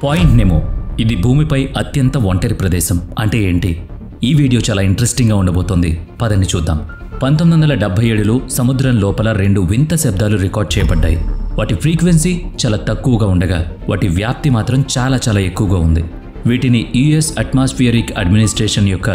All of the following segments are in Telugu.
పాయింట్ నెమో ఇది భూమిపై అత్యంత ఒంటరి ప్రదేశం. అంటే ఏంటి? ఈ వీడియో చాలా ఇంట్రెస్టింగ్గా ఉండబోతోంది. పదండి చూద్దాం. 1977లో సముద్రం లోపల 2 వింత శబ్దాలు రికార్డ్ చేయబడ్డాయి. వాటి ఫ్రీక్వెన్సీ చాలా తక్కువగా ఉండగా వాటి వ్యాప్తి మాత్రం చాలా ఎక్కువగా ఉంది. వీటిని యుఎస్ అట్మాస్ఫియరిక్ అడ్మినిస్ట్రేషన్ యొక్క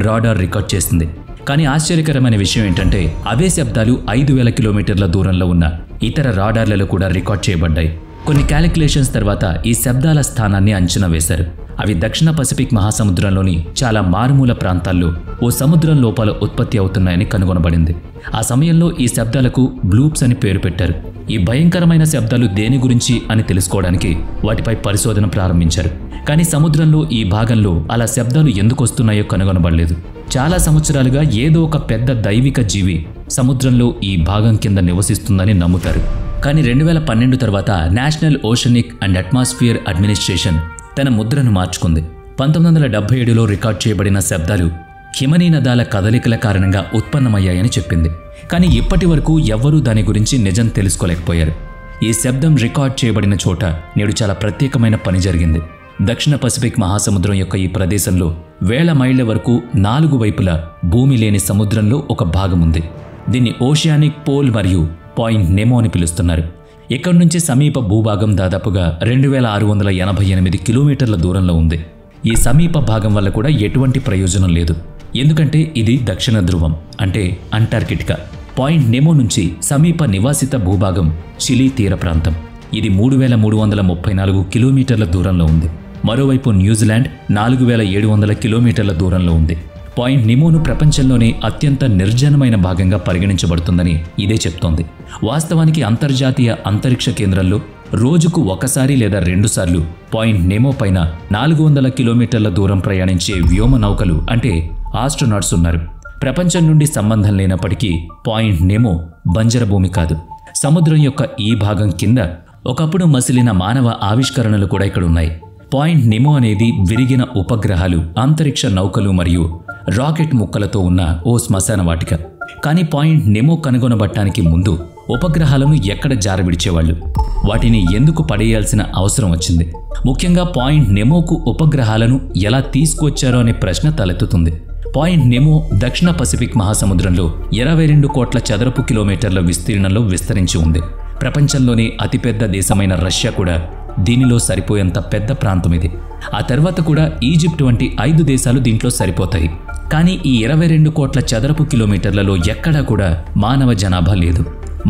రాడార్ రికార్డ్ చేసింది. కానీ ఆశ్చర్యకరమైన విషయం ఏంటంటే అవే శబ్దాలు 5000 కిలోమీటర్ల దూరంలో ఉన్న ఇతర రాడార్లలో కూడా రికార్డ్ చేయబడ్డాయి. కొన్ని క్యాలిక్యులేషన్స్ తర్వాత ఈ శబ్దాల స్థానాన్ని అంచనా వేశారు. అవి దక్షిణ పసిఫిక్ మహాసముద్రంలోని చాలా మారుమూల ప్రాంతాల్లో ఓ సముద్రం లోపల ఉత్పత్తి అవుతున్నాయని కనుగొనబడింది. ఆ సమయంలో ఈ శబ్దాలకు బ్లూప్స్ అని పేరు పెట్టారు. ఈ భయంకరమైన శబ్దాలు దేని గురించి అని తెలుసుకోవడానికి వాటిపై పరిశోధన ప్రారంభించారు. కానీ సముద్రంలో ఈ భాగంలో అలా శబ్దాలు ఎందుకు వస్తున్నాయో కనుగొనబడలేదు. చాలా సంవత్సరాలుగా ఏదో ఒక పెద్ద దైవిక జీవి సముద్రంలో ఈ భాగం కింద నివసిస్తుందని నమ్ముతారు. కానీ 2012 తర్వాత national oceanic and atmosphere administration తన ముద్రను మార్చుకుంది. 1977లో రికార్డ్ చేయబడిన శబ్దాలు హిమనీ నదాల కదలికల కారణంగా ఉత్పన్నమయ్యాయని చెప్పింది. కానీ ఇప్పటి వరకు ఎవ్వరూ దాని గురించి నిజం తెలుసుకోలేకపోయారు. ఈ శబ్దం రికార్డ్ చేయబడిన చోట నేడు చాలా ప్రత్యేకమైన పని జరిగింది. దక్షిణ పసిఫిక్ మహాసముద్రం యొక్క ఈ ప్రదేశంలో వేల మైళ్ల వరకు 4 వైపులా భూమి లేని సముద్రంలో ఒక భాగం ఉంది. దీన్ని ఓషియానిక్ పోల్ మరియు పాయింట్ నెమో అని పిలుస్తున్నారు. ఇక్కడి నుంచి సమీప భూభాగం దాదాపుగా 2688 కిలోమీటర్ల దూరంలో ఉంది. ఈ సమీప భాగం వల్ల కూడా ఎటువంటి ప్రయోజనం లేదు. ఎందుకంటే ఇది దక్షిణ ధ్రువం, అంటే అంటార్కిటికా. పాయింట్ నెమో నుంచి సమీప నివాసిత భూభాగం చిలీ తీర ప్రాంతం. ఇది 3334 కిలోమీటర్ల దూరంలో ఉంది. మరోవైపు న్యూజిలాండ్ 4700 కిలోమీటర్ల దూరంలో ఉంది. పాయింట్ నెమోను ప్రపంచంలోనే అత్యంత నిర్జనమైన భాగంగా పరిగణించబడుతుందని ఇదే చెప్తోంది. వాస్తవానికి అంతర్జాతీయ అంతరిక్ష కేంద్రంలో రోజుకు ఒకసారి లేదా 2 సార్లు పాయింట్ నెమో పైన 400 కిలోమీటర్ల దూరం ప్రయాణించే వ్యోమ నౌకలు అంటే ఆస్ట్రోనాట్స్ ఉన్నారు. ప్రపంచం నుండి సంబంధం లేనప్పటికీ పాయింట్ నెమో బంజర భూమి కాదు. సముద్రం యొక్క ఈ భాగం కింద ఒకప్పుడు మసిలిన మానవ ఆవిష్కరణలు కూడా ఇక్కడ ఉన్నాయి. పాయింట్ నెమో అనేది విరిగిన ఉపగ్రహాలు, అంతరిక్ష నౌకలు మరియు రాకెట్ ముక్కలతో ఉన్న ఓ శ్మశాన వాటిక. కానీ పాయింట్ నెమో కనుగొనబట్టానికి ముందు ఉపగ్రహాలను ఎక్కడ జారవిడిచేవాళ్ళు? వాటిని ఎందుకు పడేయాల్సిన అవసరం వచ్చింది? ముఖ్యంగా పాయింట్ నెమోకు ఉపగ్రహాలను ఎలా తీసుకువచ్చారో అనే ప్రశ్న తలెత్తుతుంది. పాయింట్ నెమో దక్షిణ పసిఫిక్ మహాసముద్రంలో 22 కోట్ల చదరపు కిలోమీటర్ల విస్తీర్ణంలో విస్తరించి ఉంది. ప్రపంచంలోనే అతిపెద్ద దేశమైన రష్యా కూడా దీనిలో సరిపోయేంత పెద్ద ప్రాంతం ఇది. ఆ తర్వాత కూడా ఈజిప్ట్ వంటి 5 దేశాలు దీంట్లో సరిపోతాయి. కానీ ఈ 22 కోట్ల చదరపు కిలోమీటర్లలో ఎక్కడా కూడా మానవ జనాభా లేదు.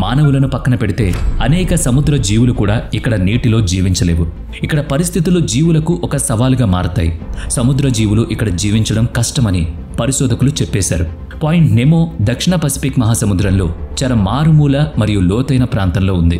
మానవులను పక్కన పెడితే అనేక సముద్ర జీవులు కూడా ఇక్కడ నీటిలో జీవించలేవు. ఇక్కడ పరిస్థితులు జీవులకు ఒక సవాలుగా మారతాయి. సముద్ర జీవులు ఇక్కడ జీవించడం కష్టమని పరిశోధకులు చెప్పేశారు. పాయింట్ నెమో దక్షిణ పసిఫిక్ మహాసముద్రంలో చాలా మారుమూల మరియు లోతైన ప్రాంతంలో ఉంది.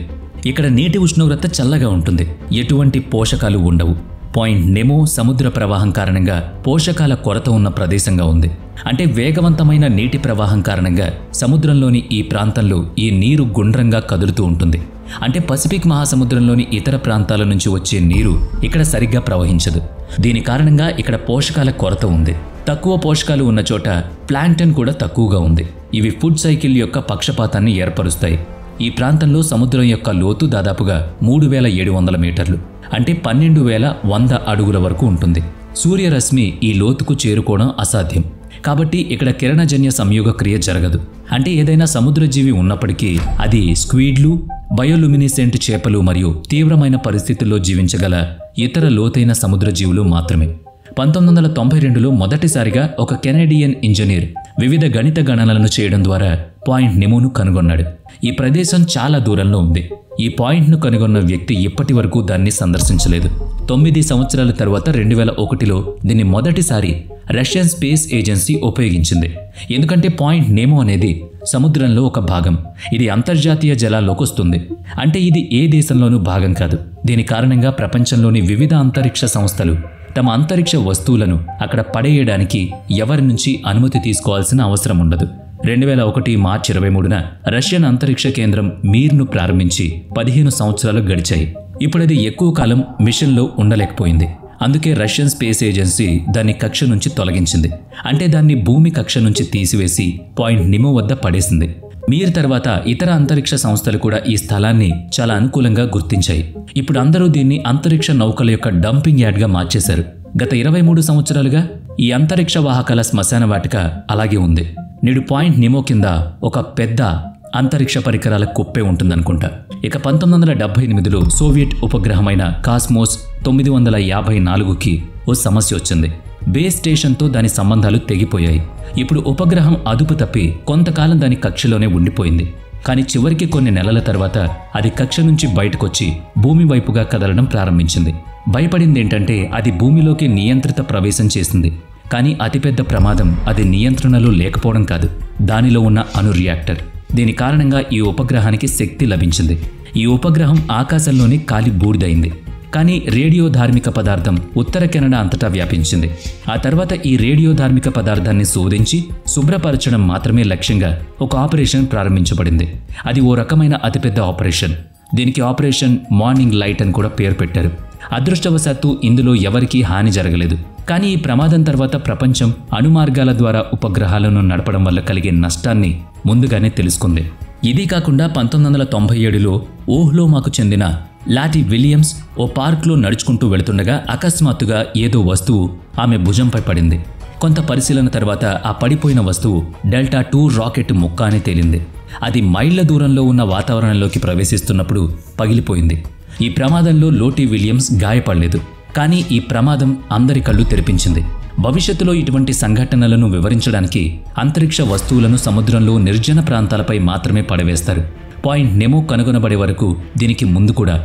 ఇక్కడ నీటి ఉష్ణోగ్రత చల్లగా ఉంటుంది. ఎటువంటి పోషకాలు ఉండవు. పాయింట్ నెమో సముద్ర ప్రవాహం కారణంగా పోషకాల కొరత ఉన్న ప్రదేశంగా ఉంది. అంటే వేగవంతమైన నీటి ప్రవాహం కారణంగా సముద్రంలోని ఈ ప్రాంతంలో ఈ నీరు గుండ్రంగా కదులుతూ ఉంటుంది. అంటే పసిఫిక్ మహాసముద్రంలోని ఇతర ప్రాంతాల నుంచి వచ్చే నీరు ఇక్కడ సరిగ్గా ప్రవహించదు. దీని కారణంగా ఇక్కడ పోషకాల కొరత ఉంది. తక్కువ పోషకాలు ఉన్న చోట ప్లాంక్టన్ కూడా తక్కువగా ఉంది. ఇవి ఫుడ్ సైకిల్ యొక్క పక్షపాతాన్ని ఏర్పరుస్తాయి. ఈ ప్రాంతంలో సముద్రం యొక్క లోతు దాదాపుగా 3700 మీటర్లు, అంటే 12100 అడుగుల వరకు ఉంటుంది. సూర్యరశ్మి ఈ లోతుకు చేరుకోవడం అసాధ్యం. కాబట్టి ఇక్కడ కిరణజన్య సంయోగ క్రియ జరగదు. అంటే ఏదైనా సముద్రజీవి ఉన్నప్పటికీ అది స్క్వీడ్లు, బయోలుమినిసెంట్ చేపలు మరియు తీవ్రమైన పరిస్థితుల్లో జీవించగల ఇతర లోతైన సముద్రజీవులు మాత్రమే. 1992లో మొదటిసారిగా ఒక కెనడియన్ ఇంజనీర్ వివిధ గణిత గణనలను చేయడం ద్వారా పాయింట్ నెమోను కనుగొన్నాడు. ఈ ప్రదేశం చాలా దూరంలో ఉంది. ఈ పాయింట్ను కనుగొన్న వ్యక్తి ఇప్పటి వరకు దాన్ని సందర్శించలేదు. 9 సంవత్సరాల తర్వాత 2001లో దీన్ని మొదటిసారి రష్యన్ స్పేస్ ఏజెన్సీ ఉపయోగించింది. ఎందుకంటే పాయింట్ నెమో అనేది సముద్రంలో ఒక భాగం. ఇది అంతర్జాతీయ జలాల్లోకి వస్తుంది. అంటే ఇది ఏ దేశంలోనూ భాగం కాదు. దీని కారణంగా ప్రపంచంలోని వివిధ అంతరిక్ష సంస్థలు తమ అంతరిక్ష వస్తువులను అక్కడ పడేయడానికి ఎవరి నుంచి అనుమతి తీసుకోవాల్సిన అవసరం ఉండదు. 2001 మార్చి 23న రష్యన్ అంతరిక్ష కేంద్రం మీర్ను ప్రారంభించి 15 సంవత్సరాలు గడిచాయి. ఇప్పుడది ఎక్కువ కాలం మిషన్లో ఉండలేకపోయింది. అందుకే రష్యన్ స్పేస్ ఏజెన్సీ దాన్ని కక్ష నుంచి తొలగించింది. అంటే దాన్ని భూమి కక్ష నుంచి తీసివేసి పాయింట్ నెమో వద్ద పడేసింది. మీర్ తర్వాత ఇతర అంతరిక్ష సంస్థలు కూడా ఈ స్థలాన్ని చాలా అనుకూలంగా గుర్తించాయి. ఇప్పుడు అందరూ దీన్ని అంతరిక్ష నౌకల యొక్క డంపింగ్ యార్డ్గా మార్చేశారు. గత 23 సంవత్సరాలుగా ఈ అంతరిక్ష వాహకాల శ్మశాన వాటిక అలాగే ఉంది. నేడు పాయింట్ నెమో కింద ఒక పెద్ద అంతరిక్ష పరికరాల కుప్పే ఉంటుందనుకుంటా. ఇక 1978లో సోవియట్ ఉపగ్రహమైన కాస్మోస్ 954కి ఓ సమస్య వచ్చింది. బేస్ స్టేషన్తో దాని సంబంధాలు తెగిపోయాయి. ఇప్పుడు ఉపగ్రహం అదుపు తప్పి కొంతకాలం దాని కక్షలోనే ఉండిపోయింది. కానీ చివరికి కొన్ని నెలల తర్వాత అది కక్ష నుంచి బయటకొచ్చి భూమి వైపుగా కదలడం ప్రారంభించింది. భయపడిందేంటంటే అది భూమిలోకి నియంత్రిత ప్రవేశం చేసింది. కానీ అతిపెద్ద ప్రమాదం అది నియంత్రణలో లేకపోవడం కాదు, దానిలో ఉన్న అణు రియాక్టర్. దీని కారణంగా ఈ ఉపగ్రహానికి శక్తి లభించింది. ఈ ఉపగ్రహం ఆకాశంలోని కాలి బూడిదైంది. కానీ రేడియో ధార్మిక పదార్థం ఉత్తర కెనడా అంతటా వ్యాపించింది. ఆ తర్వాత ఈ రేడియో ధార్మిక పదార్థాన్ని శోధించి శుభ్రపరచడం మాత్రమే లక్ష్యంగా ఒక ఆపరేషన్ ప్రారంభించబడింది. అది ఓ రకమైన అతిపెద్ద ఆపరేషన్. దీనికి ఆపరేషన్ మార్నింగ్ లైట్ అని కూడా పేరు పెట్టారు. అదృష్టవశాత్తు ఇందులో ఎవరికీ హాని జరగలేదు. కానీ ఈ ప్రమాదం తర్వాత ప్రపంచం అణుమార్గాల ద్వారా ఉపగ్రహాలను నడపడం వల్ల కలిగే నష్టాన్ని ముందుగానే తెలుసుకుంది. ఇది కాకుండా 1997లో ఓహ్లోమాకు చెందిన లాటి విలియమ్స్ ఓ పార్క్లో నడుచుకుంటూ వెళుతుండగా అకస్మాత్తుగా ఏదో వస్తువు ఆమె భుజంపై పడింది. కొంత పరిశీలన తర్వాత ఆ పడిపోయిన వస్తువు డెల్టా 2 రాకెట్ ముక్క అని తేలింది. అది మైళ్ల దూరంలో ఉన్న వాతావరణంలోకి ప్రవేశిస్తున్నప్పుడు పగిలిపోయింది. ఈ ప్రమాదంలో లోటి విలియమ్స్ గాయపడలేదు. కానీ ఈ ప్రమాదం అందరి కళ్ళు తెరిపించింది. భవిష్యత్తులో ఇటువంటి సంఘటనలను వివరించడానికి అంతరిక్ష వస్తువులను సముద్రంలో నిర్జన ప్రాంతాలపై మాత్రమే పడవేస్తారు. పాయింట్ నెమో కనుగొనబడే వరకు దీనికి ముందు కూడా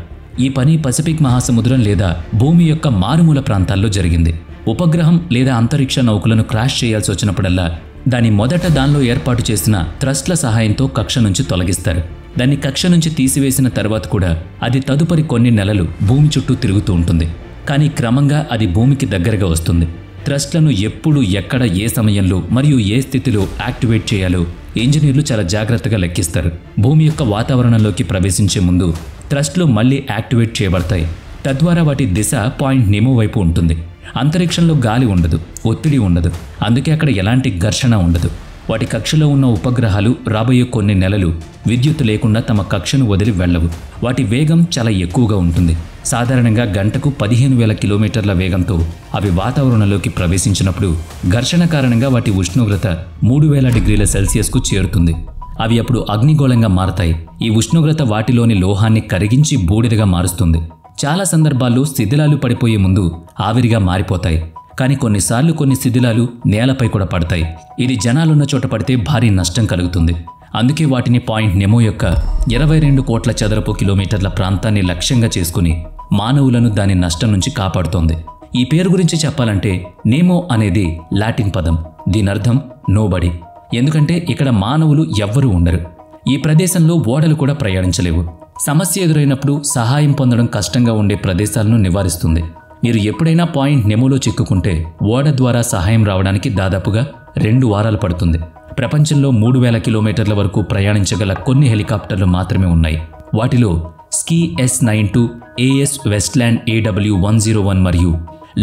ఈ పని పసిఫిక్ మహాసముద్రం లేదా భూమి యొక్క మారుమూల ప్రాంతాల్లో జరిగింది. ఉపగ్రహం లేదా అంతరిక్ష నౌకలను క్రాష్ చేయాల్సి వచ్చినప్పుడల్లా దాని మొదట దానిలో ఏర్పాటు చేసిన థ్రస్ట్ల సహాయంతో కక్ష నుంచి తొలగిస్తారు. దాన్ని కక్ష నుంచి తీసివేసిన తర్వాత కూడా అది తదుపరి కొన్ని నెలలు భూమి చుట్టూ తిరుగుతూ ఉంటుంది. కానీ క్రమంగా అది భూమికి దగ్గరగా వస్తుంది. థ్రస్ట్లను ఎప్పుడు, ఎక్కడ, ఏ సమయంలో మరియు ఏ స్థితిలో యాక్టివేట్ చేయాలో ఇంజనీర్లు చాలా జాగ్రత్తగా లెక్కిస్తారు. భూమి యొక్క వాతావరణంలోకి ప్రవేశించే ముందు థ్రస్ట్లు మళ్లీ యాక్టివేట్ చేయబడతాయి. తద్వారా వాటి దిశ పాయింట్ నెమో వైపు ఉంటుంది. అంతరిక్షంలో గాలి ఉండదు, ఒత్తిడి ఉండదు, అందుకే అక్కడ ఎలాంటి ఘర్షణ ఉండదు. వాటి కక్షలో ఉన్న ఉపగ్రహాలు రాబోయే కొన్ని నెలలు విద్యుత్ లేకుండా తమ కక్షను వదిలి వెళ్లవు. వాటి వేగం చాలా ఎక్కువగా ఉంటుంది. సాధారణంగా గంటకు 15,000 కిలోమీటర్ల వేగంతో అవి వాతావరణంలోకి ప్రవేశించినప్పుడు ఘర్షణ కారణంగా వాటి ఉష్ణోగ్రత 3000 డిగ్రీల సెల్సియస్కు చేరుతుంది. అవి అప్పుడు అగ్నిగోళంగా మారతాయి. ఈ ఉష్ణోగ్రత వాటిలోని లోహాన్ని కరిగించి బూడిదగా మారుస్తుంది. చాలా సందర్భాల్లో శిథిలాలు పడిపోయే ముందు ఆవిరిగా మారిపోతాయి. కానీ కొన్నిసార్లు కొన్ని శిథిలాలు నేలపై కూడా పడతాయి. ఇది జనాలున్న చోట పడితే భారీ నష్టం కలుగుతుంది. అందుకే వాటిని పాయింట్ నెమో యొక్క 22 కోట్ల చదరపు కిలోమీటర్ల ప్రాంతాన్ని లక్ష్యంగా చేసుకుని మానవులను దాని నష్టం నుంచి కాపాడుతోంది. ఈ పేరు గురించి చెప్పాలంటే నేమో అనేది లాటిన్ పదం. దీనర్థం నోబడి. ఎందుకంటే ఇక్కడ మానవులు ఎవ్వరూ ఉండరు. ఈ ప్రదేశంలో ఓడలు కూడా ప్రయాణించలేవు. సమస్య ఎదురైనప్పుడు సహాయం పొందడం కష్టంగా ఉండే ప్రదేశాలను నివారిస్తుంది. మీరు ఎప్పుడైనా పాయింట్ నెమోలో చిక్కుకుంటే ఓడ ద్వారా సహాయం రావడానికి దాదాపుగా 2 వారాలు పడుతుంది. ప్రపంచంలో 3000 కిలోమీటర్ల వరకు ప్రయాణించగల కొన్ని హెలికాప్టర్లు మాత్రమే ఉన్నాయి. వాటిలో ski S-92, AS Westland AW101 మరియు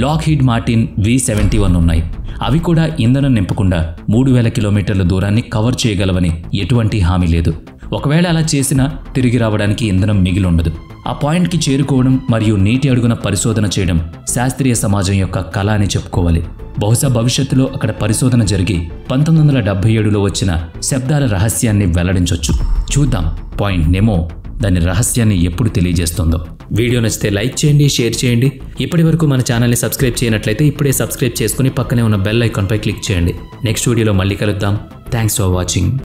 లాక్హీడ్ మార్టిన్ V71 ఉన్నాయి. అవి కూడా ఇంధనం నింపకుండా 3000 కిలోమీటర్ల దూరాన్ని కవర్ చేయగలవని ఎటువంటి హామీ లేదు. ఒకవేళ అలా చేసినా తిరిగి రావడానికి ఇంధనం మిగిలి ఉండదు. ఆ పాయింట్కి చేరుకోవడం మరియు నీటి అడుగున పరిశోధన చేయడం శాస్త్రీయ సమాజం యొక్క కళ అని చెప్పుకోవాలి. బహుశా భవిష్యత్తులో అక్కడ పరిశోధన జరిగి 1977లో వచ్చిన శబ్దాల రహస్యాన్ని వెల్లడించొచ్చు. చూద్దాం పాయింట్ నెమో దాని రహస్యాన్ని ఎప్పుడు తెలియజేస్తుందో. వీడియో నచ్చితే లైక్ చేయండి, షేర్ చేయండి. ఇప్పటి వరకు మన ఛానల్ని సబ్స్క్రైబ్ చేయనట్లయితే ఇప్పుడే సబ్స్క్రైబ్ చేసుకుని పక్కనే ఉన్న బెల్ ఐకాన్పై క్లిక్ చేయండి. నెక్స్ట్ వీడియోలో మళ్ళీ కలుద్దాం. Thanks for watching.